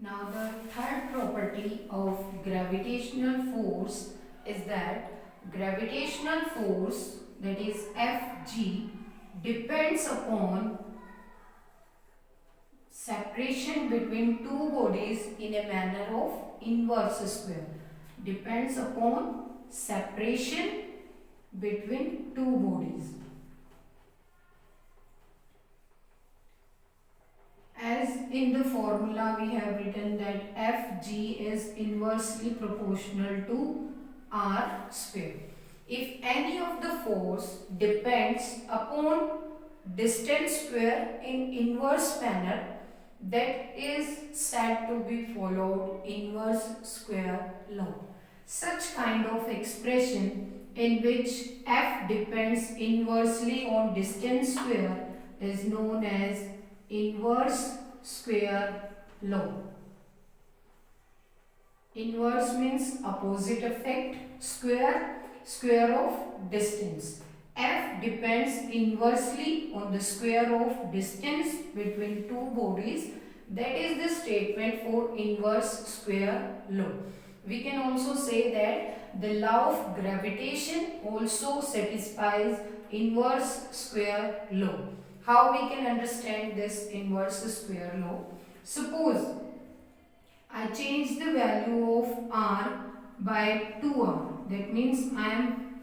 Now the third property of gravitational force is that gravitational force, that is Fg, depends upon separation between two bodies in a manner of inverse square. Depends upon separation between two bodies. As in the formula we have written that Fg is inversely proportional to r square. If any of the force depends upon distance square in inverse manner, that is said to be followed inverse square law. Such kind of expression in which F depends inversely on distance square is known as inverse square law. Inverse means opposite effect, square of distance. F depends inversely on the square of distance between two bodies. That is the statement for inverse square law. We can also say that the law of gravitation also satisfies inverse square law. How we can understand this inverse square law? Suppose I change the value of r by 2r. That means I am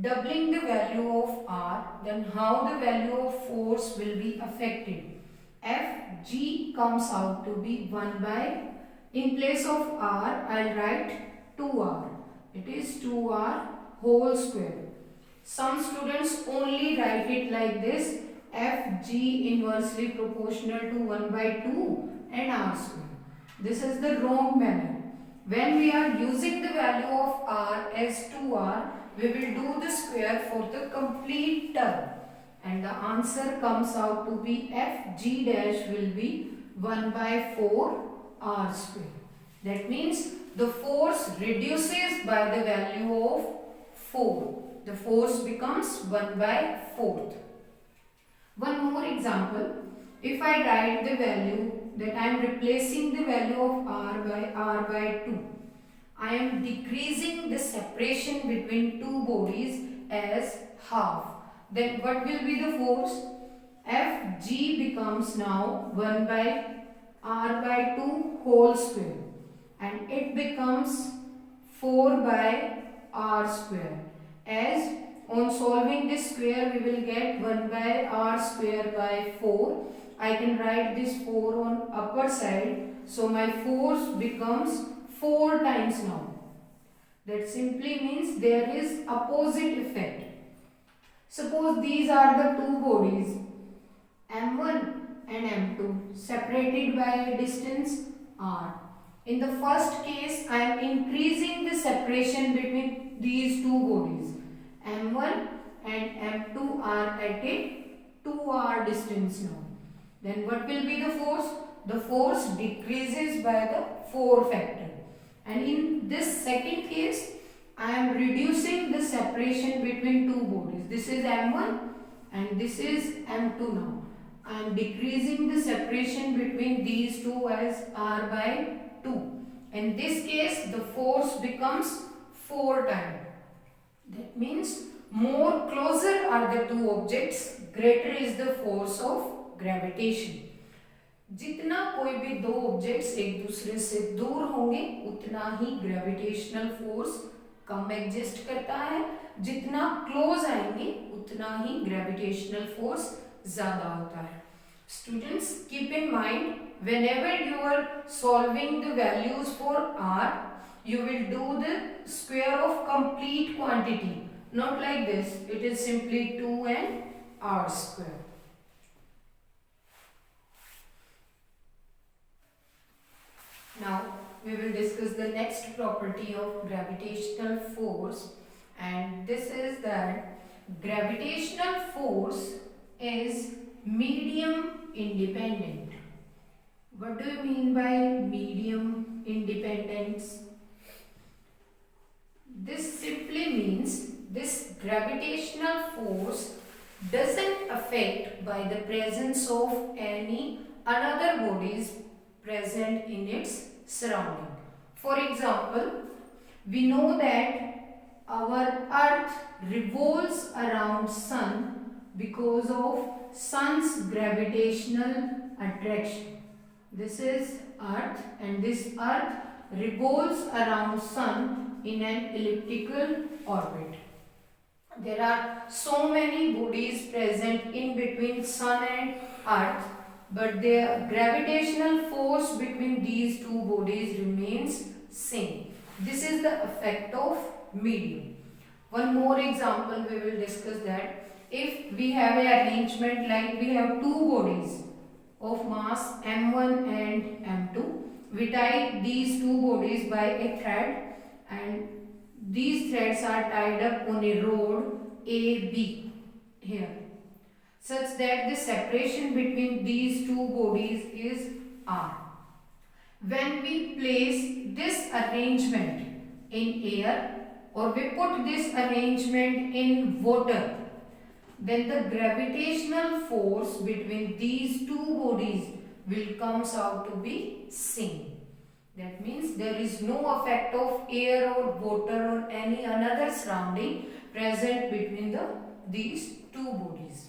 doubling the value of r. Then how the value of force will be affected? Fg comes out to be 1 by, in place of r I'll write 2r. It is 2r whole square. Some students only write it like this: Fg inversely proportional to 1 by 2 and r square. This is the wrong manner. When we are using the value of r as 2r, we will do the square for the complete term. And the answer comes out to be Fg dash will be 1 by 4 r square. That means the force reduces by the value of 4. The force becomes 1 by 4th. One more example. If I write the value that I am replacing the value of r by 2, I am decreasing the separation between two bodies as half. Then what will be the force? Fg becomes now 1 by r by 2 whole square, and it becomes 4 by r square. As on solving this square, we will get 1 by r square by 4. I can write this 4 on upper side. So my force becomes 4 times now. That simply means there is opposite effect. Suppose these are the two bodies, M1 and M2, separated by a distance r. In the first case, I am increasing the separation between these two bodies. M1 and M2 are at a 2r distance now. Then what will be the force? The force decreases by the 4 factor. And in this second case, I am reducing the separation between two bodies. This is M1 and this is M2 now. I am decreasing the separation between these two as r by 2. In this case, the force becomes 4 times. That means more closer are the two objects, greater is the force of gravitation. जितना कोई भी दो objects एक दूसरे से दूर होंगे, उतना ही ग्रेविटेशनल फोर्स कम एग्जिस्ट करता है. जितना क्लोज आएंगे, उतना ही ग्रेविटेशनल फोर्स ज्यादा होता है. Students, keep in mind, whenever you are solving the values for r, you will do the square of complete quantity. Not like this. It is simply 2 and r square. Now we will discuss the next property of gravitational force, and this is that gravitational force is medium independent. What do you mean by medium independence? This simply means this gravitational force doesn't affect by the presence of any another bodies present in its surrounding. For example, we know that our earth revolves around sun because of sun's gravitational attraction. This is earth, and this earth revolves around sun in an elliptical orbit. There are so many bodies present in between sun and earth, but the gravitational force between these two bodies remains same. This is the effect of medium. One more example we will discuss that. If we have an arrangement like we have two bodies of mass m1 and m2, we tie these two bodies by a thread, and these threads are tied up on a rod AB here, such that the separation between these two bodies is R. When we place this arrangement in air, or we put this arrangement in water, then the gravitational force between these two bodies will comes out to be same. That means there is no effect of air or water or any another surrounding present between these two bodies.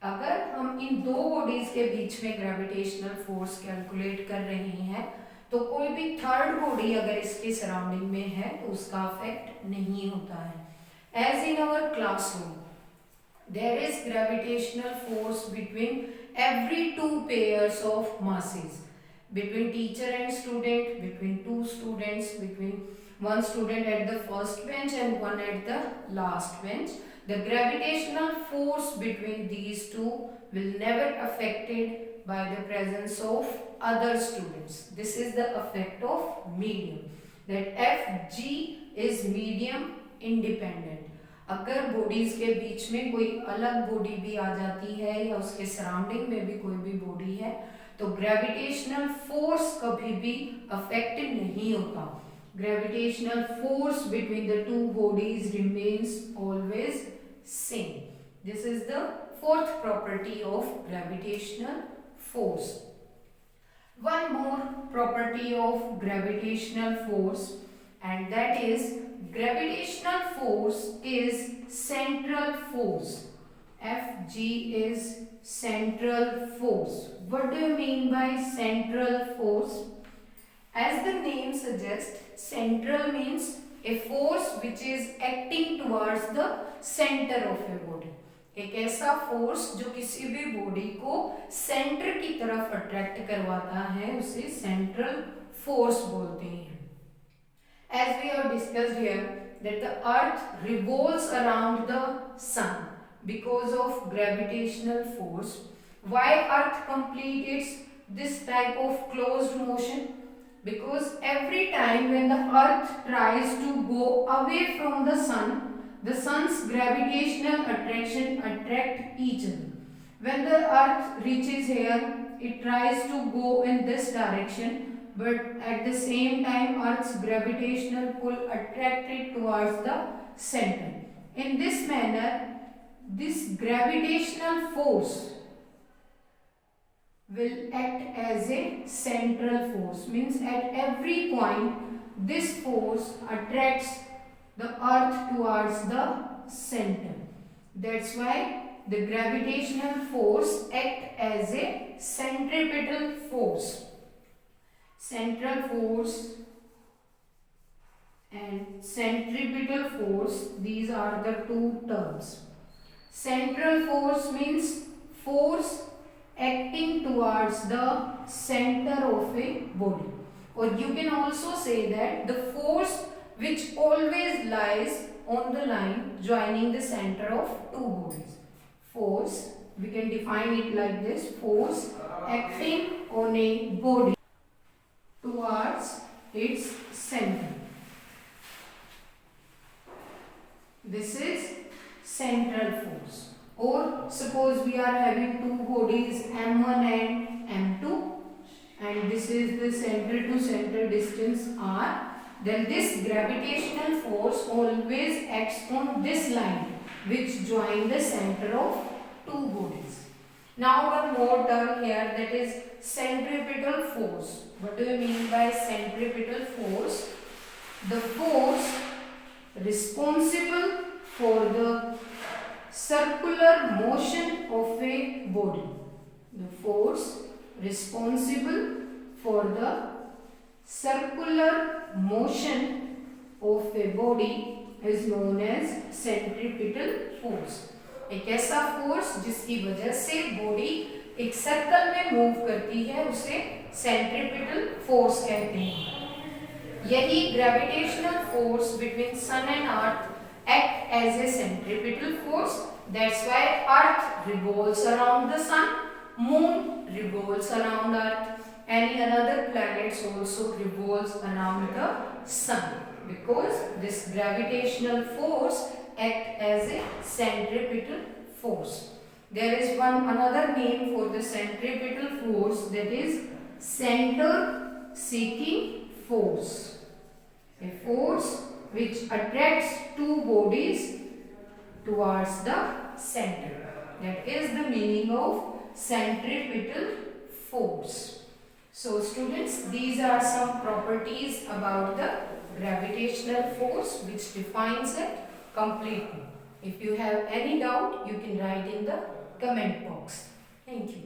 अगर हम इन दो bodies के बीच में gravitational force calculate कर रहे हैं, तो कोई भी थर्ड बॉडी अगर इसके सराउंडिंग में है तो उसका इफेक्ट नहीं होता है. As in our classroom, there is gravitational force between every two pairs of masses, between teacher and student, between two students, between one student at the first bench and one at the last bench. The gravitational force between these two will never affected by the presence of other students. This is the effect of medium, that Fg is medium independent. अगर bodies के बीच में कोई अलग body भी आ जाती है या उसके सराउंडिंग में भी कोई भी बॉडी है, तो ग्रेविटेशनल फोर्स कभी भी अफेक्टेड नहीं होता. Gravitational force between the two bodies remains always same. This is the fourth property of gravitational force. One more property of gravitational force, and that is gravitational force is central force. Fg is central force. What do you mean by central force? As the name suggests, central means a force which is acting towards the center of a body. एक ऐसा force जो किसी भी body को centre की तरफ attract करवाता है, उसे सेंट्रल फोर्स बोलते हैं. As we have discussed here, that the earth revolves around the sun because of gravitational force. Why earth completes this type of closed motion? Because every time when the earth tries to go away from the sun's gravitational attraction attract each other. When the earth reaches here, it tries to go in this direction, but at the same time earth's gravitational pull attracted towards the center. In this manner, this gravitational force will act as a central force, means at every point this force attracts the earth towards the center. That's why the gravitational force act as a centripetal force. Central force and centripetal force, these are the two terms. Central force means force acting towards the center of a body, or you can also say that the force which always lies on the line joining the center of two bodies. Force, we can define it like this: force acting on a body towards its center. This is central force. Or suppose we are having two bodies m1 and m2, and this is the center to center distance r, then this gravitational force always acts on this line which join the center of two bodies. Now one more term here, that is centripetal force. What do you mean by centripetal force? The force responsible for the circular motion of a body. The force responsible for the circular motion of a body is known as centripetal force. एक ऐसा force जिसकी वजह से body एक circle में move करती है उसे सेंट्रिपिटल फोर्स कहते हैं। यही gravitational force between sun and earth act as a centripetal force. That's why earth revolves around the sun, moon revolves around earth, any another planets also revolves around the sun, because this gravitational force act as a centripetal force. There is another name for the centripetal force, that is center seeking force, a force which attracts two bodies towards the center. That is the meaning of centripetal force. So students, these are some properties about the gravitational force which defines it completely. If you have any doubt, you can write in the comment box. Thank you.